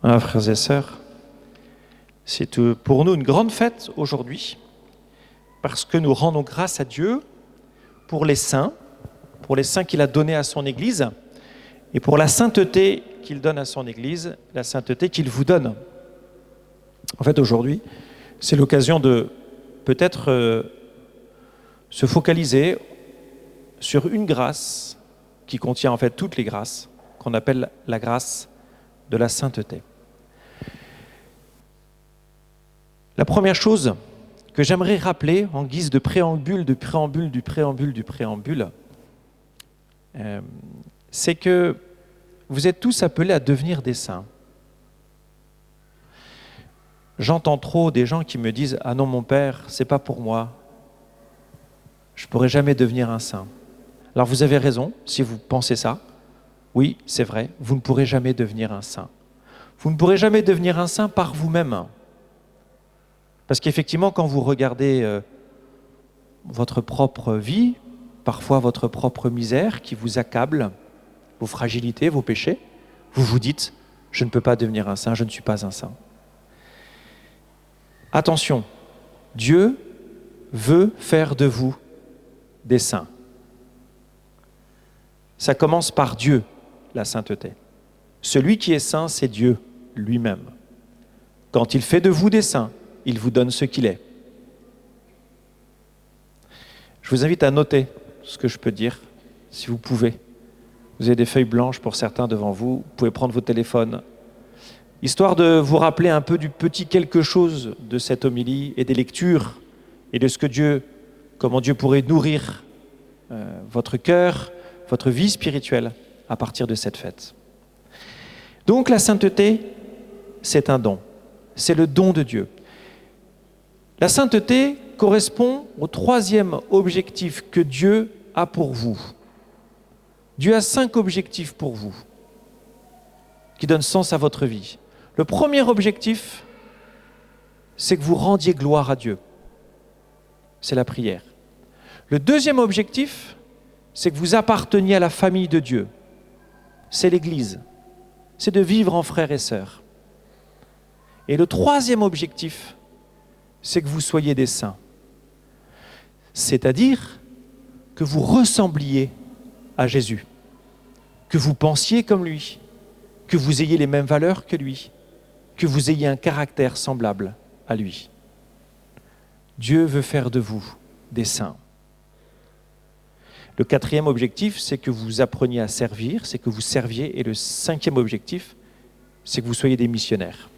Ah, frères et sœurs, c'est pour nous une grande fête aujourd'hui, parce que nous rendons grâce à Dieu pour les saints qu'il a donnés à son Église, et pour la sainteté qu'il donne à son Église, la sainteté qu'il vous donne. En fait, aujourd'hui, c'est l'occasion de peut-être se focaliser sur une grâce qui contient en fait toutes les grâces, qu'on appelle la grâce de la sainteté. La première chose que j'aimerais rappeler en guise de préambule, c'est que vous êtes tous appelés à devenir des saints. J'entends trop des gens qui me disent « Ah non, mon père, c'est pas pour moi. Je pourrai jamais devenir un saint. » Alors vous avez raison, si vous pensez ça. Oui, c'est vrai, vous ne pourrez jamais devenir un saint. Vous ne pourrez jamais devenir un saint par vous-même. Parce qu'effectivement, quand vous regardez votre propre vie, parfois votre propre misère qui vous accable, vos fragilités, vos péchés, vous vous dites « Je ne peux pas devenir un saint, je ne suis pas un saint. » Attention, Dieu veut faire de vous des saints. Ça commence par Dieu, la sainteté. Celui qui est saint, c'est Dieu lui-même. Quand il fait de vous des saints, il vous donne ce qu'il est. Je vous invite à noter ce que je peux dire, si vous pouvez. Vous avez des feuilles blanches pour certains devant vous, vous pouvez prendre vos téléphones, histoire de vous rappeler un peu du petit quelque chose de cette homélie et des lectures et de ce que comment Dieu pourrait nourrir votre cœur, votre vie spirituelle à partir de cette fête. Donc la sainteté, c'est un don. C'est le don de Dieu. La sainteté correspond au troisième objectif que Dieu a pour vous. Dieu a 5 objectifs pour vous qui donnent sens à votre vie. Le premier objectif, c'est que vous rendiez gloire à Dieu. C'est la prière. Le deuxième objectif, c'est que vous apparteniez à la famille de Dieu. C'est l'Église. C'est de vivre en frères et sœurs. Et le troisième objectif, c'est que vous soyez des saints. C'est-à-dire que vous ressembliez à Jésus, que vous pensiez comme lui, que vous ayez les mêmes valeurs que lui, que vous ayez un caractère semblable à lui. Dieu veut faire de vous des saints. Le quatrième objectif, c'est que vous appreniez à servir, c'est que vous serviez. Et le cinquième objectif, c'est que vous soyez des missionnaires.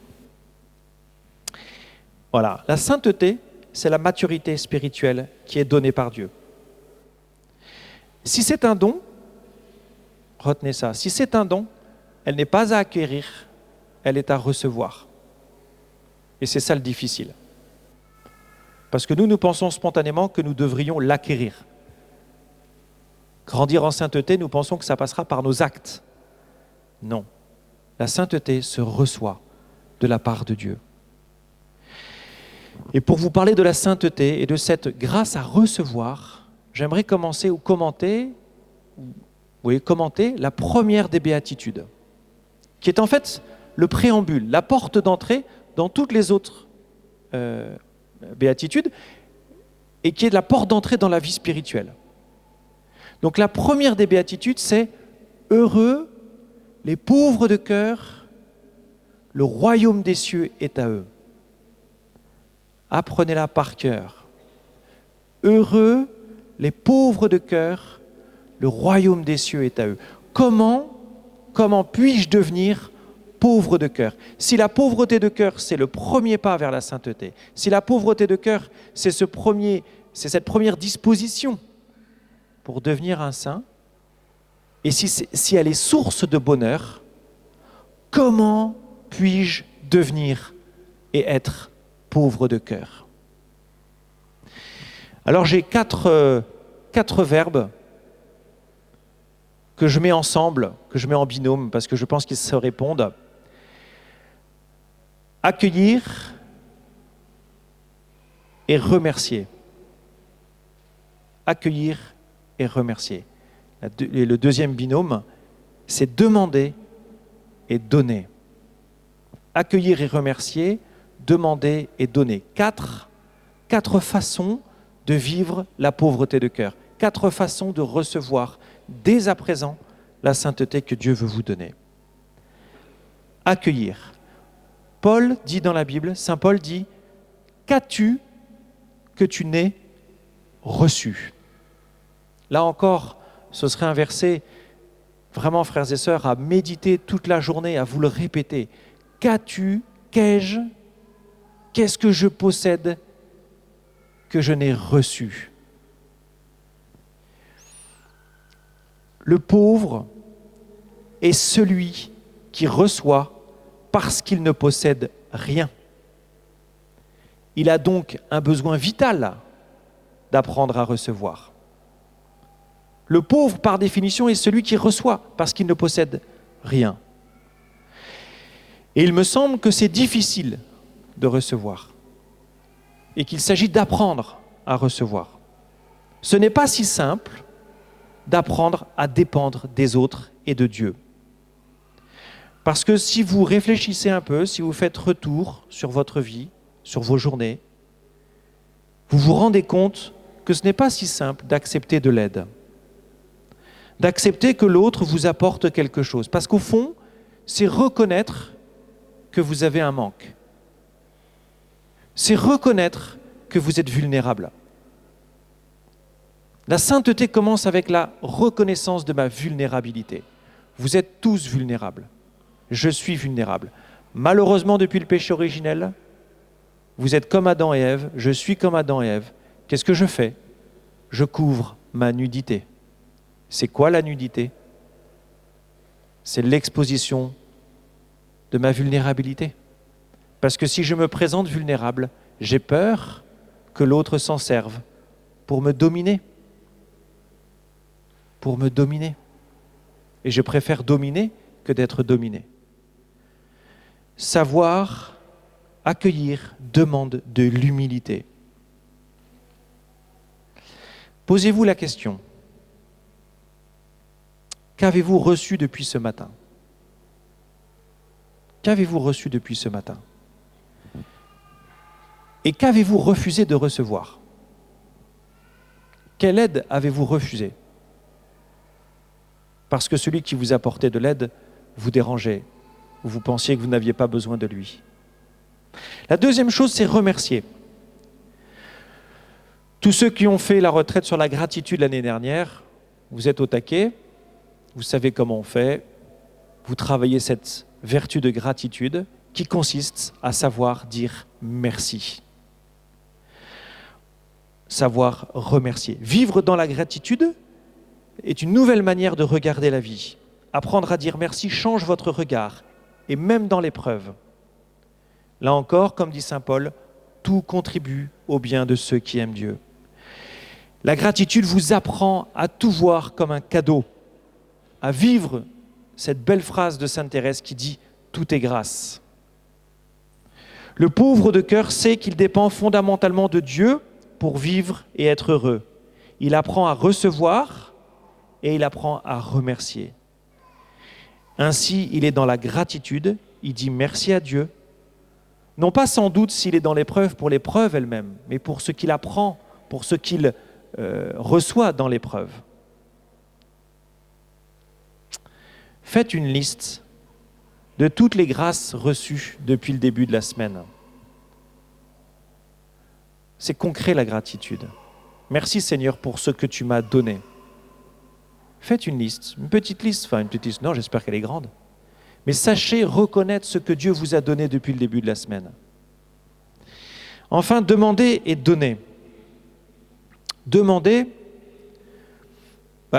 Voilà, la sainteté, c'est la maturité spirituelle qui est donnée par Dieu. Si c'est un don, retenez ça, si c'est un don, elle n'est pas à acquérir, elle est à recevoir. Et c'est ça le difficile. Parce que nous pensons spontanément que nous devrions l'acquérir. Grandir en sainteté, nous pensons que ça passera par nos actes. Non, la sainteté se reçoit de la part de Dieu. Et pour vous parler de la sainteté et de cette grâce à recevoir, j'aimerais commencer ou commenter la première des béatitudes, qui est en fait le préambule, la porte d'entrée dans toutes les autres béatitudes, et qui est la porte d'entrée dans la vie spirituelle. Donc la première des béatitudes, c'est « Heureux les pauvres de cœur, le royaume des cieux est à eux ». Apprenez-la par cœur. « Heureux les pauvres de cœur, le royaume des cieux est à eux ». Comment puis-je devenir pauvre de cœur? Si la pauvreté de cœur, c'est le premier pas vers la sainteté, si la pauvreté de cœur, c'est cette première disposition pour devenir un saint, et si elle est source de bonheur, comment puis-je devenir et être pauvre de cœur? Alors j'ai quatre verbes que je mets ensemble, que je mets en binôme, parce que je pense qu'ils se répondent. Accueillir et remercier. Accueillir et remercier. Et le deuxième binôme, c'est demander et donner. Accueillir et remercier, demander et donner. Quatre façons de vivre la pauvreté de cœur. 4 façons de recevoir dès à présent la sainteté que Dieu veut vous donner. Accueillir. Paul dit dans la Bible, Saint Paul dit, qu'as-tu que tu n'aies reçu? Là encore, ce serait un verset, vraiment frères et sœurs, à méditer toute la journée, à vous le répéter. Qu'as-tu, qu'ai-je, qu'est-ce que je possède que je n'ai reçu? Le pauvre est celui qui reçoit parce qu'il ne possède rien. Il a donc un besoin vital d'apprendre à recevoir. Le pauvre, par définition, est celui qui reçoit parce qu'il ne possède rien. Et il me semble que c'est difficile de recevoir et qu'il s'agit d'apprendre à recevoir. Ce n'est pas si simple d'apprendre à dépendre des autres et de Dieu. Parce que si vous réfléchissez un peu, si vous faites retour sur votre vie, sur vos journées, vous vous rendez compte que ce n'est pas si simple d'accepter de l'aide, d'accepter que l'autre vous apporte quelque chose. Parce qu'au fond, c'est reconnaître que vous avez un manque. C'est reconnaître que vous êtes vulnérable. La sainteté commence avec la reconnaissance de ma vulnérabilité. Vous êtes tous vulnérables. Je suis vulnérable. Malheureusement, depuis le péché originel, vous êtes comme Adam et Ève, je suis comme Adam et Ève. Qu'est-ce que je fais? Je couvre ma nudité. C'est quoi la nudité? C'est l'exposition de ma vulnérabilité. Parce que si je me présente vulnérable, j'ai peur que l'autre s'en serve pour me dominer. Pour me dominer. Et je préfère dominer que d'être dominé. Savoir accueillir demande de l'humilité. Posez-vous la question. Qu'avez-vous reçu depuis ce matin? Qu'avez-vous reçu depuis ce matin? Et qu'avez-vous refusé de recevoir? Quelle aide avez-vous refusé? Parce que celui qui vous apportait de l'aide vous dérangeait, ou vous pensiez que vous n'aviez pas besoin de lui. La deuxième chose, c'est remercier. Tous ceux qui ont fait la retraite sur la gratitude l'année dernière, vous êtes au taquet, vous savez comment on fait, vous travaillez cette vertu de gratitude qui consiste à savoir dire merci. Savoir remercier. Vivre dans la gratitude est une nouvelle manière de regarder la vie. Apprendre à dire merci change votre regard, et même dans l'épreuve. Là encore, comme dit saint Paul, tout contribue au bien de ceux qui aiment Dieu. La gratitude vous apprend à tout voir comme un cadeau, à vivre cette belle phrase de sainte Thérèse qui dit « tout est grâce ». Le pauvre de cœur sait qu'il dépend fondamentalement de Dieu pour vivre et être heureux. Il apprend à recevoir et il apprend à remercier. Ainsi, il est dans la gratitude, il dit merci à Dieu, non pas sans doute s'il est dans l'épreuve pour l'épreuve elle-même, mais pour ce qu'il apprend, pour ce qu'il reçoit dans l'épreuve. Faites une liste de toutes les grâces reçues depuis le début de la semaine. C'est concret la gratitude. Merci Seigneur pour ce que tu m'as donné. Faites une liste, une petite liste, non, j'espère qu'elle est grande. Mais sachez reconnaître ce que Dieu vous a donné depuis le début de la semaine. Enfin, demandez et donnez. Demandez,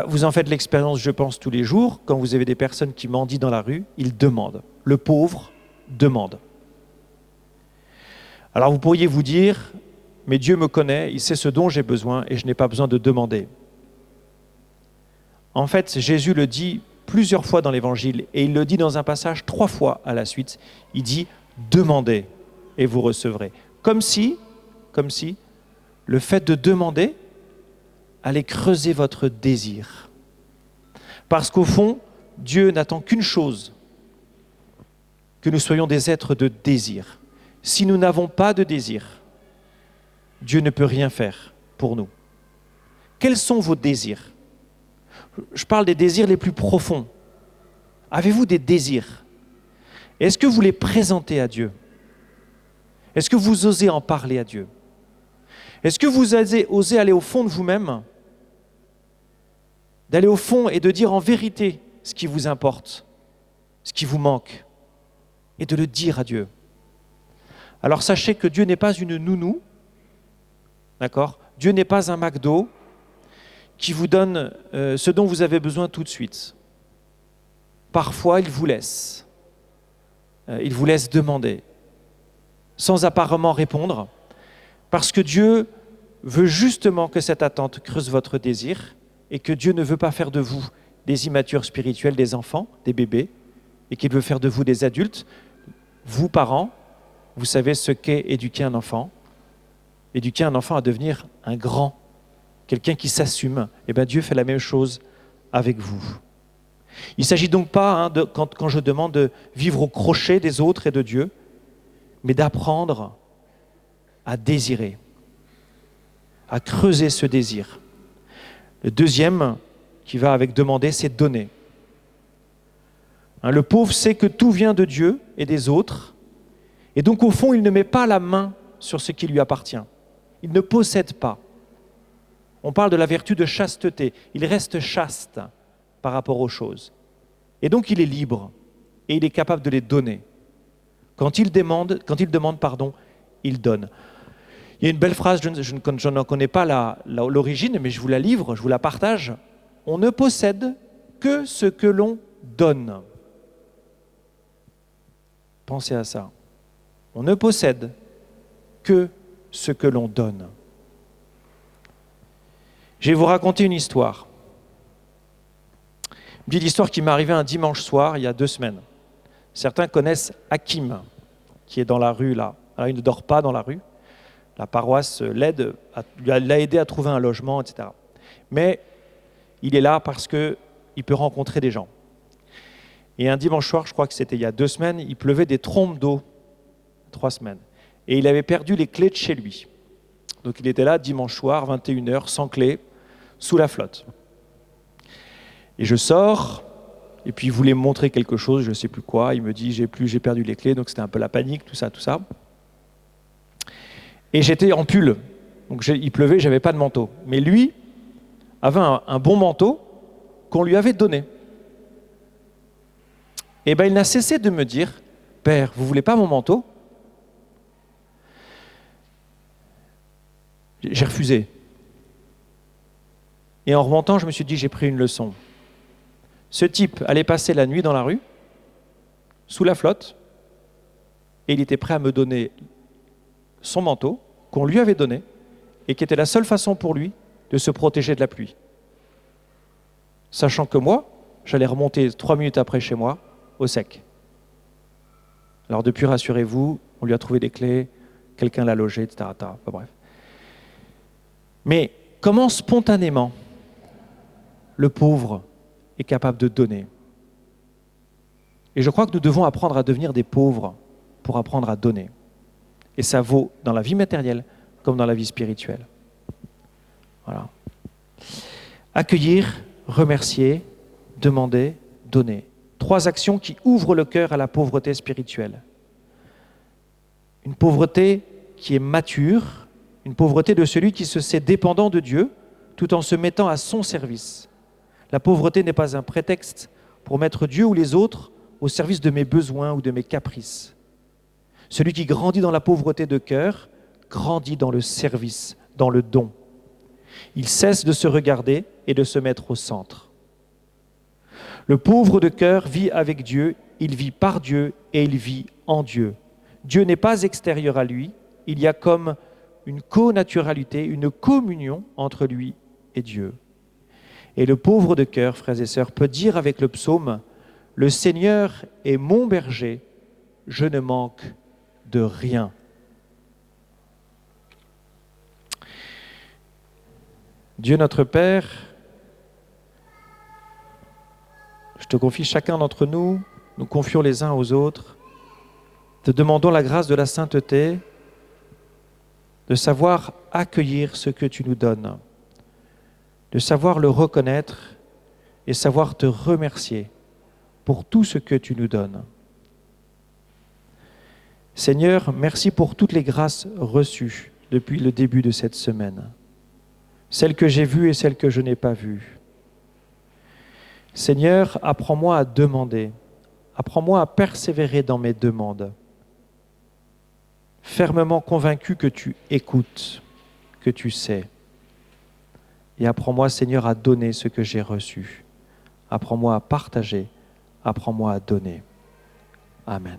Vous en faites l'expérience, je pense, tous les jours. Quand vous avez des personnes qui mendient dans la rue, ils demandent. Le pauvre demande. Alors vous pourriez vous dire, mais Dieu me connaît, il sait ce dont j'ai besoin et je n'ai pas besoin de demander. En fait, Jésus le dit plusieurs fois dans l'Évangile et il le dit dans un passage 3 fois à la suite. Il dit « demandez et vous recevrez ». Comme si le fait de demander allait creuser votre désir. Parce qu'au fond, Dieu n'attend qu'une chose, que nous soyons des êtres de désir. Si nous n'avons pas de désir, Dieu ne peut rien faire pour nous. Quels sont vos désirs ? Je parle des désirs les plus profonds. Avez-vous des désirs ? Est-ce que vous les présentez à Dieu ? Est-ce que vous osez en parler à Dieu ? Est-ce que vous osez aller au fond de vous-même ? D'aller au fond et de dire en vérité ce qui vous importe, ce qui vous manque, et de le dire à Dieu. Alors sachez que Dieu n'est pas une nounou, d'accord ? Dieu n'est pas un McDo qui vous donne ce dont vous avez besoin tout de suite. Parfois, il vous laisse demander, sans apparemment répondre, parce que Dieu veut justement que cette attente creuse votre désir et que Dieu ne veut pas faire de vous des immatures spirituels, des enfants, des bébés, et qu'il veut faire de vous des adultes. Vous, parents, vous savez ce qu'est éduquer un enfant à devenir un grand, quelqu'un qui s'assume. Et bien Dieu fait la même chose avec vous. Il ne s'agit donc pas, quand je demande de vivre au crochet des autres et de Dieu, mais d'apprendre à désirer, à creuser ce désir. Le deuxième qui va avec demander, c'est donner. Le pauvre sait que tout vient de Dieu et des autres, et donc au fond, il ne met pas la main sur ce qui lui appartient. Il ne possède pas. On parle de la vertu de chasteté. Il reste chaste par rapport aux choses. Et donc il est libre, et il est capable de les donner. Quand il demande, il donne. Il y a une belle phrase, je n'en connais pas l'origine, mais je vous la livre, je vous la partage. On ne possède que ce que l'on donne. Pensez à ça. On ne possède que ce que l'on donne. Je vais vous raconter une histoire. Une petite histoire qui m'est arrivée un dimanche soir, il y a 2 semaines. Certains connaissent Hakim, qui est dans la rue là. Alors, il ne dort pas dans la rue. La paroisse l'a aidé à trouver un logement, etc. Mais il est là parce qu'il peut rencontrer des gens. Et un dimanche soir, je crois que c'était il y a 2 semaines, il pleuvait des trompes d'eau, 3 semaines. Et il avait perdu les clés de chez lui. Donc il était là dimanche soir, 21h, sans clé, sous la flotte. Et je sors, et puis il voulait me montrer quelque chose, je ne sais plus quoi. Il me dit, j'ai perdu les clés, donc c'était un peu la panique, tout ça. Et j'étais en pull, donc il pleuvait, je n'avais pas de manteau. Mais lui avait un bon manteau qu'on lui avait donné. Et bien il n'a cessé de me dire, « Père, vous ne voulez pas mon manteau ?» J'ai refusé. Et en remontant, je me suis dit, j'ai pris une leçon. Ce type allait passer la nuit dans la rue, sous la flotte, et il était prêt à me donner son manteau, qu'on lui avait donné, et qui était la seule façon pour lui de se protéger de la pluie. Sachant que moi, j'allais remonter 3 minutes après chez moi, au sec. Alors depuis, rassurez-vous, on lui a trouvé des clés, quelqu'un l'a logé, etc. Enfin, bref. Mais comment spontanément le pauvre est capable de donner ? Et je crois que nous devons apprendre à devenir des pauvres pour apprendre à donner. Et ça vaut dans la vie matérielle comme dans la vie spirituelle. Voilà. Accueillir, remercier, demander, donner. 3 actions qui ouvrent le cœur à la pauvreté spirituelle. Une pauvreté qui est mature, une pauvreté de celui qui se sait dépendant de Dieu tout en se mettant à son service. La pauvreté n'est pas un prétexte pour mettre Dieu ou les autres au service de mes besoins ou de mes caprices. Celui qui grandit dans la pauvreté de cœur grandit dans le service, dans le don. Il cesse de se regarder et de se mettre au centre. Le pauvre de cœur vit avec Dieu, il vit par Dieu et il vit en Dieu. Dieu n'est pas extérieur à lui, il y a comme une connaturalité, une communion entre lui et Dieu. Et le pauvre de cœur, frères et sœurs, peut dire avec le psaume, « Le Seigneur est mon berger, je ne manque de rien. » Dieu notre Père, je te confie chacun d'entre nous, nous confions les uns aux autres, te demandons la grâce de la sainteté, de savoir accueillir ce que tu nous donnes, de savoir le reconnaître et savoir te remercier pour tout ce que tu nous donnes. Seigneur, merci pour toutes les grâces reçues depuis le début de cette semaine, celles que j'ai vues et celles que je n'ai pas vues. Seigneur, apprends-moi à demander, apprends-moi à persévérer dans mes demandes, fermement convaincu que tu écoutes, que tu sais. Et apprends-moi, Seigneur, à donner ce que j'ai reçu. Apprends-moi à partager, apprends-moi à donner. Amen.